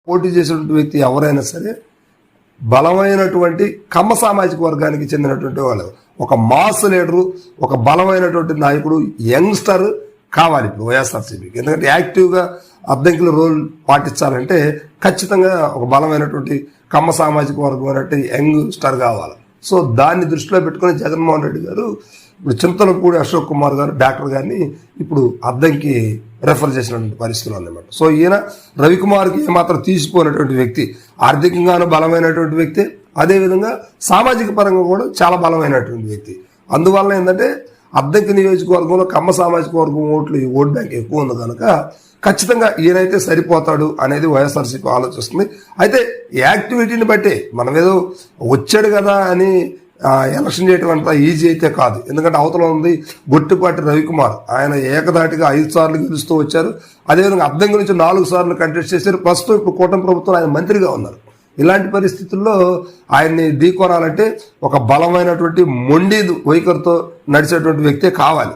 పోటీ చేసినటువంటి వ్యక్తి ఎవరైనా సరే బలమైనటువంటి కమ్మ సామాజిక వర్గానికి చెందినటువంటి వాళ్ళు, ఒక మాస్ లీడరు, ఒక బలమైనటువంటి నాయకుడు, యంగ్స్టర్ కావాలి ఇప్పుడు వైఎస్ఆర్సీపీకి. ఎందుకంటే యాక్టివ్గా అద్దంకిల రోల్ పాటించాలంటే ఖచ్చితంగా ఒక బలమైనటువంటి కమ్మ సామాజిక వర్గం అనేటువంటి యంగ్ స్టార్ కావాలి. సో దాన్ని దృష్టిలో పెట్టుకుని జగన్మోహన్ రెడ్డి గారు ఇప్పుడు చింతలపూడి అశోక్ కుమార్ గారు డాక్టర్ గారిని ఇప్పుడు అద్దంకి రెఫర్ చేసినటువంటి పరిస్థితులు అన్నమాట. సో ఈయన రవికుమార్కి ఏమాత్రం తీసిపోయినటువంటి వ్యక్తి, ఆర్థికంగానూ బలమైనటువంటి వ్యక్తి, అదేవిధంగా సామాజిక పరంగా కూడా చాలా బలమైనటువంటి వ్యక్తి. అందువల్ల ఏంటంటే అద్దంకి నియోజకవర్గంలో కమ్మ సామాజిక వర్గం ఓట్ బ్యాంక్ ఎక్కువ ఉంది కనుక ఖచ్చితంగా ఈయనైతే సరిపోతాడు అనేది వైఎస్ఆర్సీపీ ఆలోచిస్తుంది. అయితే యాక్టివిటీని బట్టే మనం ఏదో వచ్చాడు కదా అని ఎలక్షన్ చేయటం అంత ఈజీ అయితే కాదు. ఎందుకంటే అవతల ఉంది గొట్టిపాటి రవికుమార్, ఆయన ఏకదాటిగా 5 సార్లు గెలుస్తూ వచ్చారు. అదేవిధంగా అద్దంకి నుంచి 4 సార్లు కంటెస్ట్ చేశారు. ప్రస్తుతం ఇప్పుడు కూటమి ప్రభుత్వం ఆయన మంత్రిగా ఉన్నారు. ఇలాంటి పరిస్థితుల్లో ఆయన్ని ఢీకొనాలంటే ఒక బలమైనటువంటి మొండి వైఖరితో నడిచేటువంటి వ్యక్తే కావాలి.